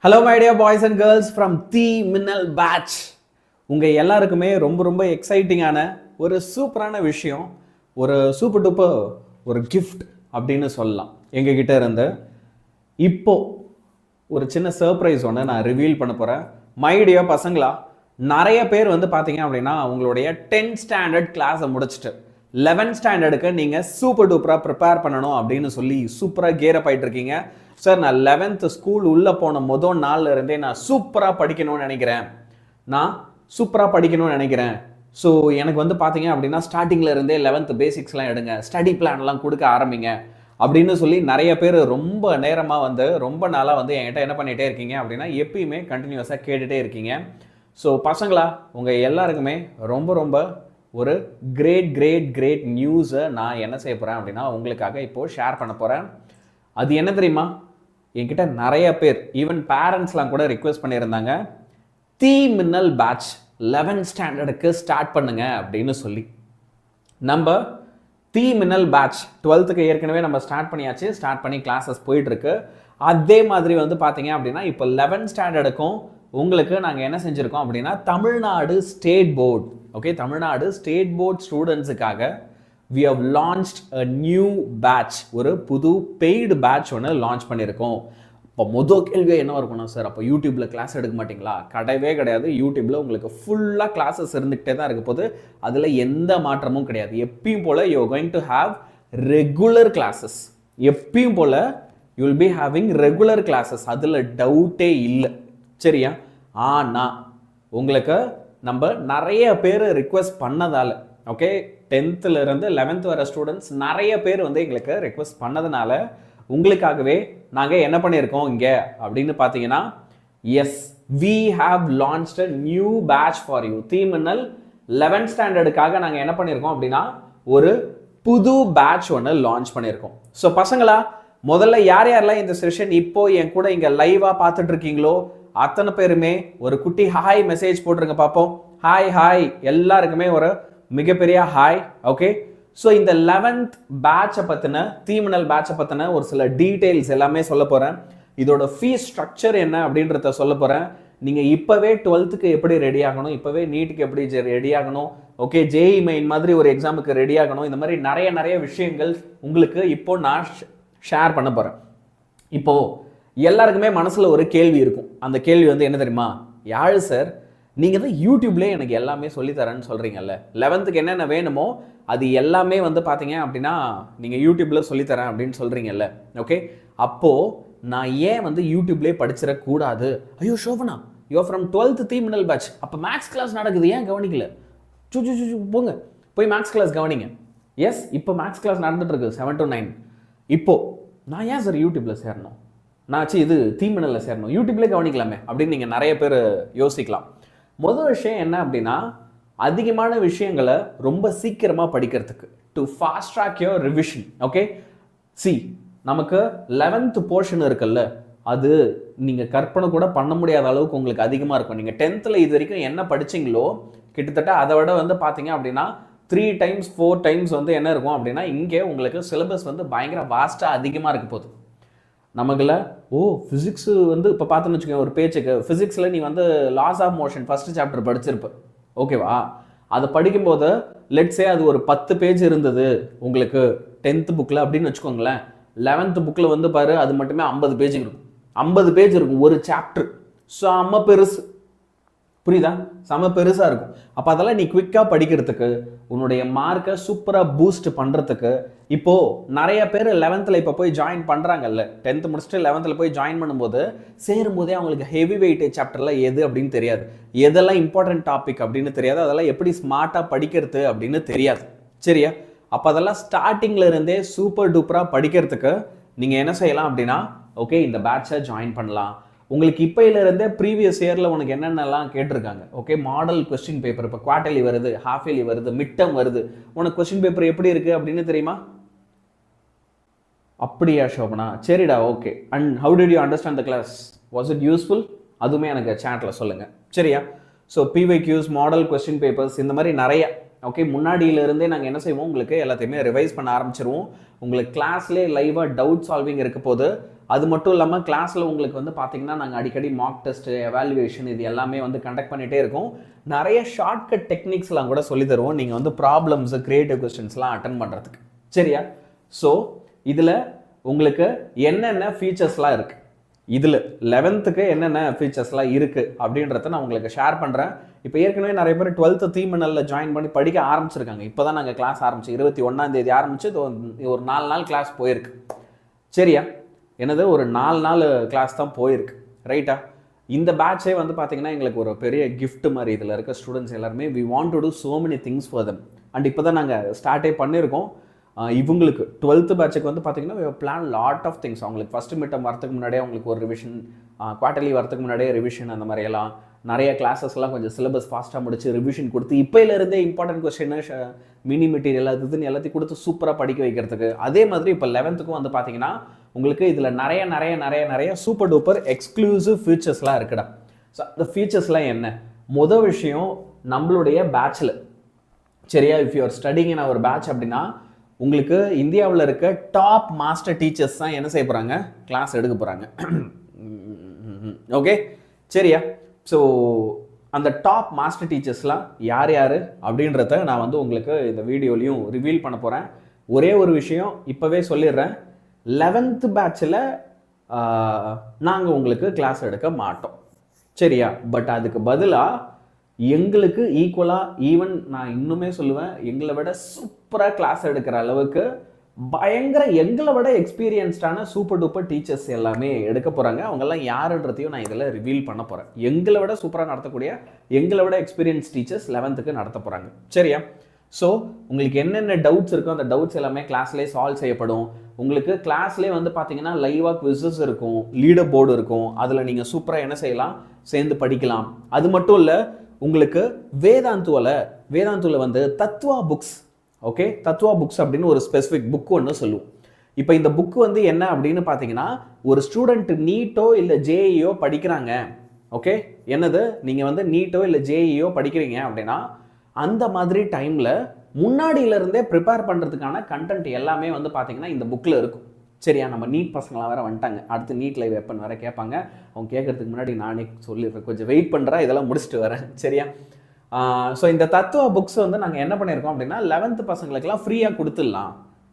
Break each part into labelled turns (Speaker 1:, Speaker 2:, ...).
Speaker 1: Hello my dear boys and girls from the மின்னல் batch. உங்கள் எல்லாருக்குமே ரொம்ப ரொம்ப எக்ஸைட்டிங்கான ஒரு சூப்பரான விஷயம், ஒரு சூப்பர் டூப்பர் ஒரு கிஃப்ட் அப்படின்னு சொல்லலாம். எங்ககிட்ட இருந்து இப்போது ஒரு சின்ன சர்ப்ரைஸ் ஒன்று நான் ரிவீல் பண்ண போகிறேன். மை டியர் பசங்களா, நிறைய பேர் வந்து பார்த்தீங்க அப்படின்னா உங்களுடைய 10th ஸ்டாண்டர்ட் கிளாஸை முடிச்சுட்டு 11th ஸ்டாண்டர்டுக்கு நீங்கள் சூப்பர் டூப்பராக ப்ரிப்பேர் பண்ணணும் அப்படின்னு சொல்லி சூப்பராக கேரப் ஆகிட்டு இருக்கீங்க. சார், நான் 11th ஸ்கூல் உள்ளே போன முதல் நாளில் இருந்தே நான் சூப்பராக படிக்கணும்னு நினைக்கிறேன், ஸோ எனக்கு வந்து பார்த்தீங்க அப்படின்னா ஸ்டார்டிங்கில் இருந்தே 11th பேசிக்ஸ்லாம் எடுங்க, ஸ்டடி பிளான்லாம் கொடுக்க ஆரம்பிங்க அப்படின்னு சொல்லி நிறைய பேர் ரொம்ப நேரமாக வந்து ரொம்ப நாளாக வந்து என்கிட்ட என்ன பண்ணிகிட்டே இருக்கீங்க அப்படின்னா எப்பயுமே கண்டினியூஸாக கேட்டுகிட்டே இருக்கீங்க. ஸோ பசங்களா, உங்கள் எல்லாருக்குமே ரொம்ப ரொம்ப ஒரு கிரேட் நியூஸை நான் என்ன செய்ய போகிறேன் அப்படின்னா உங்களுக்காக இப்போது ஷேர் பண்ண போகிறேன். அது என்ன தெரியுமா? என்கிட்ட நிறைய பேர் ஈவன் பேரண்ட்ஸ்லாம் கூட ரிக்வெஸ்ட் பண்ணியிருந்தாங்க, தி மின்னல் பேட்ச் 11th ஸ்டாண்டர்டுக்கு ஸ்டார்ட் பண்ணுங்க அப்படின்னு சொல்லி. நம்ம தி மின்னல் பேட்ச் 12th ஏற்கனவே நம்ம ஸ்டார்ட் பண்ணி கிளாஸஸ் போயிட்டுருக்கு. அதே மாதிரி வந்து பார்த்தீங்க அப்படின்னா இப்போ 11th ஸ்டாண்டர்டுக்கும் உங்களுக்கு நாங்கள் என்ன செஞ்சுருக்கோம் அப்படின்னா தமிழ்நாடு ஸ்டேட் போர்ட் ஸ்டூடெண்ட்ஸுக்காக we have launched a new batch, ஒரு புது பெய்டு பேட்ச் ஒன்று லான்ச் பண்ணியிருக்கோம். இப்போ முதல் கேள்வியாக என்ன இருக்கும்னா, சார் அப்போ யூடியூப்பில் கிளாஸ் எடுக்க மாட்டிங்களா? கிடையாது. யூடியூப்பில் உங்களுக்கு ஃபுல்லாக கிளாஸஸ் இருந்துகிட்டே தான் இருக்க போது, அதில் எந்த மாற்றமும் கிடையாது. எப்பயும் போல் you are going to have regular classes. அதில் டவுட்டே இல்லை, சரியா? ஆனால் உங்களுக்கு நம்ம நிறைய பேர் ரிக்வெஸ்ட் பண்ணதால், ஓகே, 10th இருந்து 11th வர ஸ்டூடெண்ட்ஸ் நிறைய பேர் வந்து எங்களுக்கு ரெக்வெஸ்ட் பண்ணதுனால உங்களுக்காகவே நாங்கள் என்ன பண்ணியிருக்கோம் இங்கே அப்படின்னு பார்த்தீங்கன்னா, yes, we have launched a new batch for you. The Minnal 11th ஸ்டாண்டர்டுக்காக நாங்கள் என்ன பண்ணியிருக்கோம் அப்படின்னா ஒரு புது பேட்ச் ஒன்று லான்ச் பண்ணியிருக்கோம். ஸோ பசங்களா, முதல்ல யாரெல்லாம் இந்த செஷன் இப்போ என் கூட இங்கே லைவாக பார்த்துட்டு இருக்கீங்களோ அத்தனை பேருமே ஒரு குட்டி ஹாய் மெசேஜ் போட்டுருங்க பார்ப்போம். ஹாய் எல்லாருக்குமே ஒரு மிகப்பெரிய ஹாய். ஓகே, ஸோ இந்த 11th பேட்சை பற்றின, தி மின்னல் பேட்சை பற்றின ஒரு சில டீட்டெயில்ஸ் எல்லாமே சொல்ல போகிறேன். இதோட ஃபீஸ் ஸ்ட்ரக்சர் என்ன அப்படின்றத சொல்ல போகிறேன். நீங்கள் இப்போவே 12th எப்படி ரெடி ஆகணும், இப்போவே நீட்டுக்கு எப்படி ரெடி ஆகணும், ஓகே, ஜேஇ மெயின் மாதிரி ஒரு எக்ஸாமுக்கு ரெடி ஆகணும், இந்த மாதிரி நிறைய விஷயங்கள் உங்களுக்கு இப்போ நான் ஷேர் பண்ண போகிறேன். இப்போது எல்லாருக்குமே மனசில் ஒரு கேள்வி இருக்கும். அந்த கேள்வி வந்து என்ன தெரியுமா? யாழ் சார், நீங்கள் தான் யூடியூப்லேயே எனக்கு எல்லாமே சொல்லித்தரேன்னு சொல்கிறீங்கல்ல, 11th என்னென்ன வேணுமோ அது எல்லாமே வந்து பார்த்தீங்க அப்படின்னா நீங்கள் யூடியூப்பில் சொல்லித்தரேன் அப்படின்னு சொல்கிறீங்கல்ல, ஓகே, அப்போது நான் ஏன் வந்து யூடியூப்லேயே படிச்சிடக்கூடாது? ஐயோ சோபனா, யூ ஃப்ரம் 12th தி மின்னல் பேட்ச், அப்போ மேக்ஸ் கிளாஸ் நடக்குது, ஏன் கவனிக்கல? போங்க போய் மேக்ஸ் கிளாஸ் கவனிங்க. எஸ், இப்போ மேக்ஸ் கிளாஸ் நடந்துட்டு இருக்கு 7 to 9. இப்போது நான் ஏன் சார் யூடியூப்பில் சேரணும், இது தி மின்னலில் சேரணும், யூடியூப்லேயே கவனிக்கலாமே அப்படின்னு நீங்கள் நிறைய பேர் யோசிக்கலாம். முதல் விஷயம் என்ன அப்படின்னா, அதிகமான விஷயங்களை ரொம்ப சீக்கிரமாக படிக்கிறதுக்கு, to fast track your revision. Okay, நமக்கு 11th போர்ஷன் இருக்குல்ல, அது நீங்கள் கற்பனை கூட பண்ண முடியாத அளவுக்கு உங்களுக்கு அதிகமாக இருக்கும். நீங்கள் 10th இது வரைக்கும் என்ன படிச்சிங்களோ கிட்டத்தட்ட அதை விட வந்து பார்த்தீங்க அப்படின்னா 3 times 4 times வந்து என்ன இருக்கும் அப்படின்னா இங்கே உங்களுக்கு சிலபஸ் வந்து பயங்கர வாஸ்ட்டாக அதிகமாக இருக்க போகுது. நமக்குல ஃபிசிக்ஸு வந்து இப்போ பார்த்தோன்னு வச்சுக்கோங்க, ஒரு பேச்சுக்கு ஃபிசிக்ஸில் நீ வந்து laws of motion first chapter படிச்சிருப்ப, ஓகேவா? அதை படிக்கும்போது லெட்ஸே அது ஒரு 10 பேஜ் இருந்தது உங்களுக்கு 10th புக்கில் அப்படின்னு வச்சுக்கோங்களேன். 11th புக்கில் வந்து பாரு, அது மட்டுமே 50 பேஜ் இருக்கும் ஒரு சாப்டர். செம்ம பெருசு, புரியுதா? செம்ம பெருசாக இருக்கும். அப்போ அதெல்லாம் நீ குவிக்காக படிக்கிறதுக்கு, உன்னுடைய மார்க்கை சூப்பராக பூஸ்ட் பண்ணுறதுக்கு, இப்போது நிறைய பேர் 11th இப்போ போய் ஜாயின் பண்ணுறாங்கல்ல, 10th முடிச்சுட்டு 11th போய் ஜாயின் பண்ணும்போது சேரும்போதே அவங்களுக்கு ஹெவி வெயிட்டேஜ் சாப்டர்லாம் எது அப்படின்னு தெரியாது, எதெல்லாம் இம்பார்ட்டன்ட் டாபிக் அப்படின்னு தெரியாது, அதெல்லாம் எப்படி ஸ்மார்ட்டாக படிக்கிறது அப்படின்னு தெரியாது, சரியா? அப்போ அதெல்லாம் ஸ்டார்டிங்கில் இருந்தே சூப்பர் டூப்பராக படிக்கிறதுக்கு நீங்கள் என்ன செய்யலாம் அப்படின்னா, ஓகே, இந்த பேட்சை ஜாயின் பண்ணலாம். உங்களுக்கு இப்போயிலிருந்தே ப்ரீவியஸ் இயரில் உனக்கு என்னென்னலாம் கேட்டிருக்காங்க, ஓகே, மாடல் கொஸ்டின் பேப்பர், இப்போ குவார்டர்லி வருது, ஹாஃப் இயர்லி வருது, மிட் டர்ம் வருது, உனக்கு கொஸ்டின் பேப்பர் எப்படி இருக்குது அப்படின்னு தெரியுமா? அப்படியா சோபனா, சரிடா, okay. And how did you understand the class, was it useful? அதுவுமே எனக்கு சேட்டில் சொல்லுங்கள், சரியா? So PYQs, model question papers, இந்த மாதிரி நிறைய ஓகே, முன்னாடியிலிருந்தே நாங்கள் என்ன செய்வோம், உங்களுக்கு எல்லாத்தையுமே ரிவைஸ் பண்ண ஆரம்பிச்சிருவோம். உங்களுக்கு கிளாஸ்லேயே லைவாக டவுட் சால்விங் இருக்க போது. அது மட்டும் இல்லாமல் கிளாஸில் உங்களுக்கு வந்து பார்த்தீங்கன்னா நாங்கள் அடிக்கடி மார்க் டெஸ்ட்டு, எவாலுவேஷன் இது எல்லாமே வந்து கண்டக்ட் பண்ணிகிட்டே இருக்கோம். நிறைய ஷார்ட்கட் டெக்னிக்ஸ்லாம் கூட சொல்லி தருவோம், நீங்கள் வந்து ப்ராப்ளம்ஸு, கிரியேட்டிவ் கொஸ்டின்ஸ்லாம் அட்டன் பண்ணுறதுக்கு. சரியா? ஸோ இதில் உங்களுக்கு என்னென்ன ஃபீச்சர்ஸ்லாம் இருக்குது, இதில் 11th என்னென்ன ஃபீச்சர்ஸ்லாம் இருக்குது அப்படின்றத நான் உங்களுக்கு ஷேர் பண்ணுறேன். இப்போ ஏற்கனவே நிறைய பேர் 12th தீமினலில் ஜாயின் பண்ணி படிக்க ஆரம்பிச்சிருக்காங்க. இப்போ தான் நாங்கள் கிளாஸ் ஆரம்பிச்சு 21 ஆரம்பிச்சு ஒரு 4 நாள் கிளாஸ் போயிருக்கு. சரியா? என்னது ஒரு 4 நாள் கிளாஸ் தான் போயிருக்கு. ரைட்டா? இந்த பேட்சே வந்து பார்த்தீங்கன்னா எங்களுக்கு ஒரு பெரிய கிஃப்ட் மாதிரி. இதில் இருக்க ஸ்டூடெண்ட்ஸ் எல்லாருமே we want to do so many things for them. And இப்போ தான் நாங்கள் ஸ்டார்ட்டே பண்ணியிருக்கோம். இவங்களுக்கு 12th பேட்சுக்கு வந்து பார்த்தீங்கன்னா பிளான் லாட் ஆஃப் திங்ஸ். அவங்களுக்கு ஃபஸ்ட்டு மிட்டம் வரதுக்கு முன்னாடியே அவங்களுக்கு ஒரு ரிவிஷன், குவார்ட்டர்லி வரதுக்கு முன்னாடியே ரிவிஷன், அந்த மாதிரியெல்லாம் நிறைய கிளாஸஸ்லாம் கொஞ்சம் சிலபஸ் ஃபாஸ்ட்டாக முடிச்சு ரிவிஷன் கொடுத்து இப்போலேருந்தே இம்பார்ட்டன்ட் கொஸ்டின், மினி மெட்டீரியல் அது இதுன்னு எல்லாத்தையும் கொடுத்து சூப்பராக படிக்க வைக்கிறதுக்கு. அதே மாதிரி இப்போ 11th வந்து பார்த்தீங்கன்னா உங்களுக்கு இதில் நிறைய சூப்பர் டூப்பர் எக்ஸ்க்ளூசிவ் ஃபீச்சர்ஸ்லாம் இருக்குடா. ஸோ அந்த ஃபீச்சர்ஸ்லாம் என்ன? மொதல் விஷயம், நம்மளுடைய பேட்சில், சரியா, if you are studying in our batch அப்படின்னா உங்களுக்கு இந்தியாவில் இருக்க டாப் மாஸ்டர் டீச்சர்ஸ் தான் என்ன செய்ய போகிறாங்க, கிளாஸ் எடுக்க போகிறாங்க. ஓகே, சரியா? ஸோ அந்த டாப் மாஸ்டர் டீச்சர்ஸ்லாம் யார் யார் அப்படின்றத நான் வந்து உங்களுக்கு இந்த வீடியோலையும் ரிவீல் பண்ண போகிறேன். ஒரே ஒரு விஷயம் இப்போவே சொல்லிடுறேன், 11th பேட்சில் நாங்கள் உங்களுக்கு கிளாஸ் எடுக்க மாட்டோம். சரியா? பட் அதுக்கு பதிலாக எங்களுக்கு ஈக்குவலாக, ஈவன் நான் இன்னுமே சொல்லுவேன், எங்களை விட சூப்பராக கிளாஸ் எடுக்கிற அளவுக்கு பயங்கர எங்களை விட எக்ஸ்பீரியன்ஸ்டான சூப்பர் டூப்பர் டீச்சர்ஸ் எல்லாமே எடுக்க போகிறாங்க. அவங்கெல்லாம் யாருன்றதையும் நான் இதில் ரிவீல் பண்ண போகிறேன். எங்களை விட சூப்பராக நடத்தக்கூடிய, எங்களை விட எக்ஸ்பீரியன்ஸ் டீச்சர்ஸ் 11th நடத்த போகிறாங்க. சரியா? ஸோ உங்களுக்கு என்னென்ன டவுட்ஸ் இருக்கோ அந்த டவுட்ஸ் எல்லாமே கிளாஸ்லேயே சால்வ் செய்யப்படும். உங்களுக்கு கிளாஸ்லேயே வந்து பார்த்தீங்கன்னா லைவாக குவிஸஸ் இருக்கும், லீடர் போர்டு இருக்கும். அதில் நீங்கள் சூப்பராக என்ன செய்யலாம், சேர்ந்து படிக்கலாம். அது மட்டும் இல்லை, உங்களுக்கு வேதாந்துவில் வந்து தத்துவா புக்ஸ், ஓகே, தத்துவா புக்ஸ் அப்படின்னு ஒரு ஸ்பெசிஃபிக் புக் ஒன்று சொல்லுவோம். இப்போ இந்த புக் வந்து என்ன அப்படின்னு பார்த்தீங்கன்னா, ஒரு ஸ்டூடெண்ட் நீட்டோ இல்லை ஜேஇஓ படிக்கிறாங்க. ஓகே, என்னது, நீங்கள் வந்து நீட்டோ இல்லை ஜேஇஓ படிக்கிறீங்க அப்படின்னா அந்த மாதிரி டைமில் முன்னாடியிலேருந்தே ப்ரிப்பேர் பண்ணுறதுக்கான கண்டென்ட் எல்லாமே வந்து பார்த்தீங்கன்னா இந்த புக்கில் இருக்கும். சரியா? நம்ம நீட் பசங்களாம் வேறு வந்துட்டாங்க. அடுத்து நீட் லைவ் எப்போன்னு வேறு கேட்பாங்க. அவங்க கேட்குறதுக்கு முன்னாடி நானே சொல்லிடுறேன், கொஞ்சம் வெயிட் பண்ணுறேன், இதெல்லாம் முடிச்சுட்டு வரேன். சரியா? ஸோ இந்த தத்துவ புக்ஸ் வந்து நாங்கள் என்ன பண்ணியிருக்கோம் அப்படின்னா 11th பசங்களுக்கெல்லாம் ஃப்ரீயாக கொடுத்துடலாம்.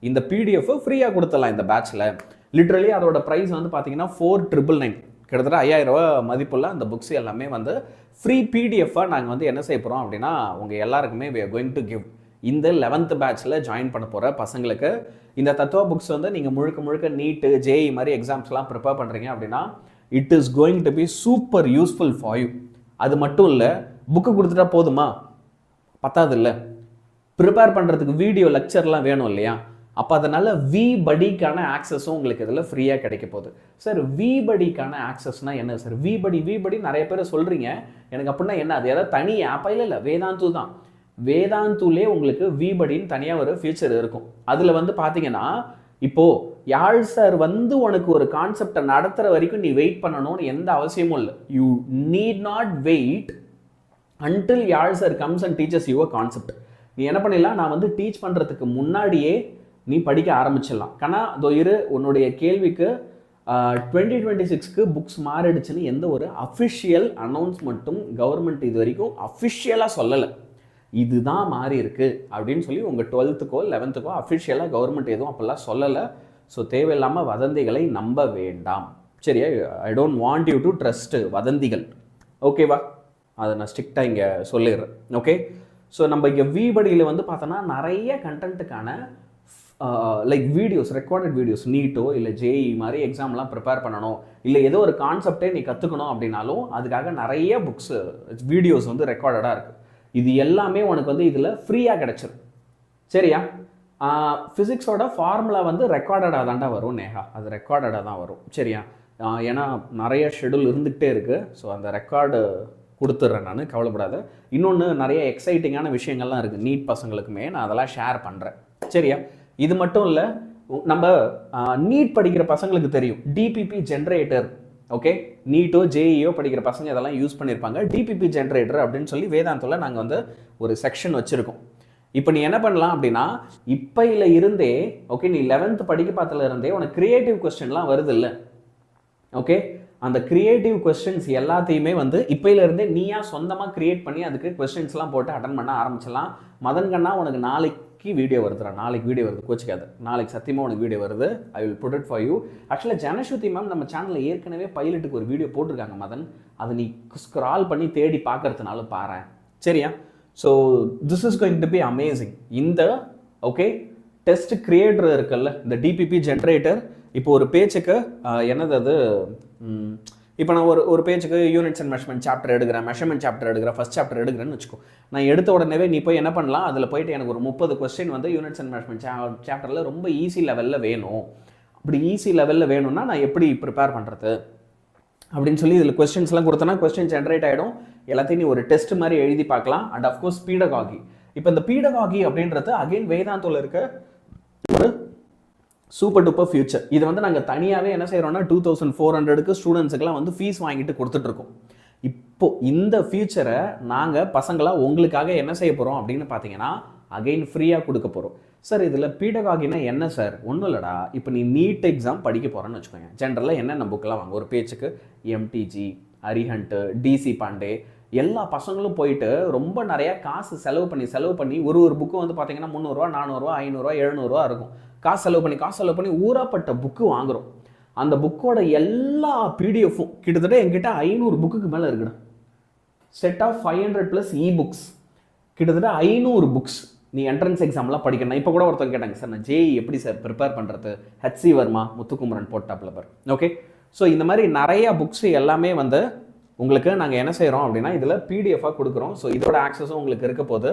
Speaker 1: இந்த பிடிஎஃப் ஃப்ரீயாக கொடுத்துடலாம் இந்த பேட்சில். லிட்ரலி அதோட ப்ரைஸ் வந்து பார்த்தீங்கன்னா 4,999, கிட்டத்தட்ட 5,000 ரூபா மதிப்புள்ள அந்த புக்ஸ் எல்லாமே வந்து ஃப்ரீ பிடிஎஃபாக நாங்கள் வந்து என்ன செய்ய போகிறோம் அப்படின்னா உங்கள் எல்லாருக்குமே we are going to give. இந்த 11th பேட்சில் ஜாயின் பண்ண போகிற பசங்களுக்கு இந்த தத்துவ புக்ஸ் வந்து நீங்கள் முழுக்க நீட்டு, ஜேஇ மாதிரி எக்ஸாம்ஸ்லாம் ப்ரிப்பேர் பண்ணுறீங்க அப்படின்னா it is going to be super useful for you. அது மட்டும் இல்லை, புக்கு கொடுத்துட்டா போதுமா, பத்தாது இல்லை, ப்ரிப்பேர் பண்ணுறதுக்கு வீடியோ லெக்சர்லாம் வேணும் இல்லையா? அப்போ அதனால் விபடிக்கான ஆக்சஸும் உங்களுக்கு இதில் ஃப்ரீயாக கிடைக்க போகுது. சார் விபடிக்கான ஆக்சஸ்னால் என்ன சார்? விபடி நிறைய பேர் சொல்கிறீங்க. எனக்கு அப்படின்னா என்ன, அது ஏதாவது தனி ஆப்பா? இல்லை, வேதாந்து தான். வேதாந்துலே உங்களுக்கு விபடின்னு தனியாக ஒரு ஃபீச்சர் இருக்கும். அதில் வந்து பார்த்தீங்கன்னா இப்போது யாழ் சார் வந்து உனக்கு ஒரு கான்செப்டை நடத்துகிற வரைக்கும் நீ வெயிட் பண்ணணும்னு எந்த அவசியமும் இல்லை. You need not wait until Yazh sir comes and teaches your concept. நீ என்ன பண்ணிடலாம், நான் வந்து டீச் பண்ணுறதுக்கு முன்னாடியே நீ படிக்க ஆரம்பிச்சிடலாம். கண்ணா அதோ இரு, உன்னுடைய கேள்விக்கு 2026க்கு புக்ஸ் மாறிடுச்சுன்னு எந்த ஒரு அஃபிஷியல் அனௌன்ஸ்மெண்ட்டும் கவர்மெண்ட் இது வரைக்கும் அஃபிஷியலாக சொல்லலை. இதுதான் மாறி இருக்குது அப்படின்னு சொல்லி உங்கள் 12th 11th அஃபிஷியலாக கவர்மெண்ட் எதுவும் அப்போல்லாம் சொல்லலை. ஸோ தேவையில்லாமல் வதந்திகளை நம்ப வேண்டாம். சரியா? I don't want you to trust வதந்திகள். ஓகேவா? அதை நான் ஸ்ட்ரிக்டாக இங்கே சொல்லிடுறேன். ஓகே, ஸோ நம்ம இங்கே விபடியில் வந்து பார்த்தோன்னா நிறைய கண்டென்ட்டுக்கான லைக் வீடியோஸ், ரெக்கார்டட் வீடியோஸ், நீட்டோ இல்லை ஜேஇ மாதிரி எக்ஸாம்லாம் ப்ரிப்பேர் பண்ணணும், இல்லை ஏதோ ஒரு கான்செப்டே நீ கற்றுக்கணும் அப்படின்னாலும் அதுக்காக நிறைய புக்ஸு, வீடியோஸ் வந்து ரெக்கார்டடாக இருக்குது. இது எல்லாமே உனக்கு வந்து இதில் ஃப்ரீயாக கிடச்சிடும். சரியா? ஃபிசிக்ஸோட ஃபார்முலா வந்து ரெக்கார்டடாக தாண்டா வரும் நேஹா, அது ரெக்கார்டடாக தான் வரும். சரியா? ஏன்னா நிறைய ஷெடியூல் இருந்துகிட்டே இருக்குது. ஸோ அந்த ரெக்கார்டு கொடுத்துட்றேன் நான், கவலைப்படாத. இன்னொன்று நிறைய எக்ஸைட்டிங்கான விஷயங்கள்லாம் இருக்குது நீட் பசங்களுக்குமே, நான் அதெல்லாம் ஷேர் பண்ணுறேன். சரியா? இது மட்டும் இல்லை, நம்ம நீட் படிக்கிற பசங்களுக்கு தெரியும் டிபிபி ஜென்ரேட்டர். ஓகே, நீட்டோ ஜேஇஓ படிக்கிற பசங்க இதெல்லாம் யூஸ் பண்ணியிருப்பாங்க. டிபிபி ஜென்ரேட்டர் அப்படின்னு சொல்லி வேதாந்தில் நாங்கள் வந்து ஒரு செக்ஷன் வச்சுருக்கோம். இப்போ நீ என்ன பண்ணலாம் அப்படின்னா இப்பையில இருந்தே ஓகே நீ 11th படிக்க பார்த்ததுல இருந்தே உனக்கு கிரியேட்டிவ் கொஸ்டின்லாம் வருது இல்லை ஓகே அந்த கிரியேட்டிவ் கொஸ்டின்ஸ் எல்லாத்தையுமே வந்து இப்பையில இருந்தே நீயா சொந்தமாக கிரியேட் பண்ணி அதுக்கு கொஸ்டின்ஸ்லாம் போட்டு அட்டன் பண்ண ஆரம்பிச்சிடலாம். மதன் கண்ணா உனக்கு நாளைக்கு வீடியோ வருதுடா, நாளைக்கு வீடியோ வருது, கோச்சிக்காது, நாளைக்கு சத்தியமாக உனக்கு வீடியோ வருது. I will put it for you. ஆக்சுவலாக ஜனஸ்ருதி மேம் நம்ம சேனலில் ஏற்கனவே பைலட்டுக்கு ஒரு வீடியோ போட்டிருக்காங்க மதன், அதை நீ ஸ்க்ரால் பண்ணி தேடி பார்க்கறதுனால பாரு சரியா. So this is going to be amazing. இந்த ஓகே டெஸ்ட் கிரியேட்டர் இருக்குல்ல இந்த டிபிபி ஜென்ரேட்டர், இப்போ ஒரு பேஜுக்கு என்னது அது இப்போ நான் ஒரு பேஜுக்கு யூனிட்ஸ் அண்ட் மெஷர்மெண்ட் சாப்டர் எடுக்கிறேன், மெஷர்மெண்ட் சாப்டர் எடுக்கிறேன், ஃபஸ்ட் சாப்டர் எடுக்கிறேன்னு வச்சுக்கோ. நான் எடுத்த உடனே நீ போய் என்ன பண்ணலாம், அதில் போயிட்டு எனக்கு ஒரு 30 கொஸ்டின் வந்து யூனிட்ஸ் அண்ட் மெஷர்மெண்ட் சாப்டரில் ரொம்ப ஈஸி லெவலில் வேணும். அப்படி ஈஸி லெவலில் வேணும்னா நான் எப்படி ப்ரிப்பேர் பண்ணுறது அப்படின்னு சொல்லி இதில் கொஸ்டின்ஸ்லாம் கொடுத்தனா கொஸ்டின் ஜென்ரேட் ஆகிடும். எல்லாத்தையும் நீ ஒரு டெஸ்ட் மாதிரி எழுதி பார்க்கலாம். And of course pedagogy. இப்போ இந்த பீடகாகி அப்படின்றது அகைன் வேதாந்தோவில் இருக்க ஒரு சூப்பர் டூப்பர் ஃபியூச்சர். இது வந்து நாங்கள் தனியாகவே என்ன செய்கிறோம்னா 2400க்கு ஸ்டூடெண்ட்ஸுக்கெல்லாம் வந்து ஃபீஸ் வாங்கிட்டு கொடுத்துட்ருக்கோம். இப்போது இந்த ஃபியூச்சரை நாங்கள் பசங்களாக உங்களுக்காக என்ன செய்ய போகிறோம் அப்படின்னு பார்த்தீங்கன்னா அகைன் ஃப்ரீயாக கொடுக்க போகிறோம். சார் இதில் பீடகாகினா என்ன சார்? ஒன்றும் இல்லைடா, இப்போ நீ நீட் எக்ஸாம் படிக்க போகிறேன்னு வச்சுக்கோங்க. ஜென்ரலாக என்னென்ன புக்கெலாம் வாங்க ஒரு பேச்சுக்கு எம்டிஜி, அரிஹண்ட்டு, டிசி பாண்டே எல்லா பசங்களும் போயிட்டு ரொம்ப நிறையா காசு செலவு பண்ணி ஒரு புக்கு வந்து பார்த்தீங்கன்னா 300 400 500 700 இருக்கும். காசு செலவு பண்ணி ஊறாப்பட்ட புக்கு வாங்குகிறோம். அந்த புக்கோட எல்லா பிடிஎஃப்பும் கிட்டத்தட்ட என்கிட்ட 500 புக்குக்கு மேலே இருக்குடா. செட் ஆஃப் 500+ இ-புக்ஸ், கிட்டத்தட்ட 500 புக்ஸ். நீ என்ட்ரன்ஸ் எக்ஸாம்லாம் படிக்கணும். இப்போ கூட ஒருத்தர் கேட்டாங்க சார் நான் ஜேஇ எப்படி சார் ப்ரிப்பேர் பண்ணுறது, ஹெச்சி வர்மா, முத்துக்குமரன் போட்டாப்ல பார். ஓகே ஸோ இந்த மாதிரி நிறையா புக்ஸ் எல்லாமே வந்து உங்களுக்கு நாங்கள் என்ன செய்கிறோம் அப்படின்னா இதில் பிடிஎஃபாக கொடுக்குறோம். ஸோ இதோட ஆக்சஸும் உங்களுக்கு இருக்க போது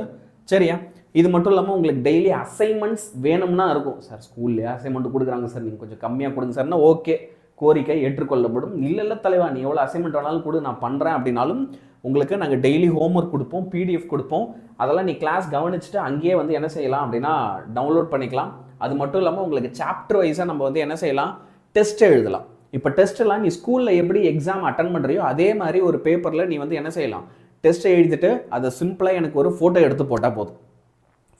Speaker 1: சரியா. இது மட்டும் இல்லாமல் உங்களுக்கு டெய்லி அசைன்மெண்ட்ஸ் வேணும்னா இருக்கும். சார் ஸ்கூல்லேயே அசைன்மெண்ட் கொடுக்குறாங்க சார், நீங்கள் கொஞ்சம் கம்மியாக கொடுங்க சார்னா ஓகே, கோரிக்கை ஏற்றுக்கொள்ளப்படும். இல்லை தலைவா நீ எவ்வளோ அசைன்மெண்ட் வேணாலும் கொடு நான் பண்ணுறேன் அப்படின்னாலும் உங்களுக்கு நாங்கள் டெய்லி ஹோம்ஒர்க் கொடுப்போம், பிடிஎஃப் கொடுப்போம். அதெல்லாம் நீ கிளாஸ் கவனிச்சுட்டு அங்கேயே வந்து என்ன செய்யலாம் அப்படின்னா டவுன்லோட் பண்ணிக்கலாம். அது மட்டும் இல்லாமல் உங்களுக்கு சாப்டர் வைஸாக நம்ம வந்து என்ன செய்யலாம், டெஸ்ட் எழுதலாம். இப்போ டெஸ்ட்டெல்லாம் நீ ஸ்கூலில் எப்படி எக்ஸாம் அட்டன் பண்ணுறியோ அதே மாதிரி ஒரு பேப்பரில் நீ வந்து என்ன செய்யலாம், டெஸ்ட்டை எழுதிட்டு அதை சிம்பிளாக எனக்கு ஒரு ஃபோட்டோ எடுத்து போட்டால் போதும்.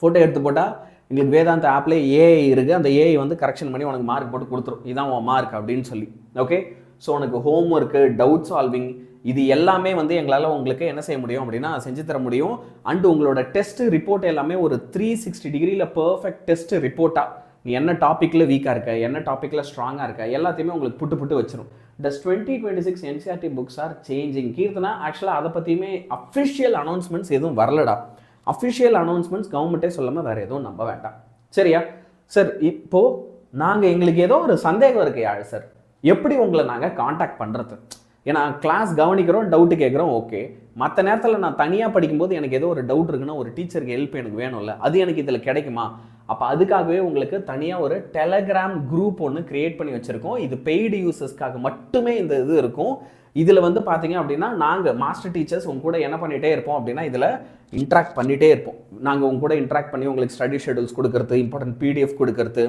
Speaker 1: ஃபோட்டோ எடுத்து போட்டால் எங்களுக்கு வேதாந்த ஆப்லேயே ஏஐ இருக்குது, அந்த ஏஐ வந்து கரெக்ஷன் பண்ணி உனக்கு மார்க் போட்டு கொடுத்துரும். இதான் உன் மார்க் அப்படின்னு சொல்லி. ஓகே ஸோ உனக்கு ஹோம் ஒர்க்கு, டவுட் சால்விங் இது எல்லாமே வந்து எங்களால் உங்களுக்கு என்ன செய்ய முடியும் அப்படின்னா செஞ்சு தர முடியும். அண்டு உங்களோட டெஸ்ட் ரிப்போர்ட் எல்லாமே ஒரு 360 டிகிரியில் பர்ஃபெக்ட் டெஸ்ட் ரிப்போர்ட்டாக நீ என்ன டாப்பிக்கில் வீக்காக இருக்க, என்ன டாப்பிக்கில் ஸ்ட்ராங்காக இருக்க எல்லாத்தையுமே உங்களுக்கு புட்டு வச்சிடும். டஸ் 2026 NCERT books R changing. Keerthana ஆக்சுவலாக அதை பற்றியுமே அஃபிஷியல் அனௌன்ஸ்மெண்ட்ஸ் எதுவும் வரலடா. அஃபிஷியல் அனௌன்ஸ்மெண்ட்ஸ் கவர்மெண்ட்டே சொல்லாமல் வேறு எதுவும் நம்ப வேண்டாம் சரியா. சார் இப்போது நாங்கள் எங்களுக்கு ஏதோ ஒரு சந்தேகம் இருக்கு யாழ் சார், எப்படி உங்களை நாங்கள் காண்டாக்ட் பண்ணுறது? ஏன்னா கிளாஸ் கவனிக்கிறோம், டவுட்டு கேட்குறோம், ஓகே. மற்ற நேரத்தில் நான் தனியாக படிக்கும்போது எனக்கு ஏதோ ஒரு டவுட் இருக்குன்னா ஒரு டீச்சருக்கு ஹெல்ப் எனக்கு வேணும்ல, அது எனக்கு இதில் கிடைக்குமா? அப்போ அதுக்காகவே உங்களுக்கு தனியாக ஒரு டெலகிராம் குரூப் ஒன்று க்ரியேட் பண்ணி வச்சுருக்கோம். இது பெய்டு யூசர்ஸ்க்காக மட்டுமே இந்த இது இருக்கும். இதில் வந்து பார்த்தீங்க அப்படின்னா நாங்கள் மாஸ்டர் டீச்சர்ஸ் உங்க கூட என்ன பண்ணிகிட்டே இருப்போம் அப்படின்னா இதில் இன்ட்ராக்ட் பண்ணிகிட்டே இருப்போம். நாங்கள் உங்க கூட இன்ட்ராக்ட் பண்ணி உங்களுக்கு ஸ்டடி ஷெடியூல்ஸ் கொடுக்கறது, இம்பார்ட்டன்ட் பிடிஎஃப் கொடுக்கறது,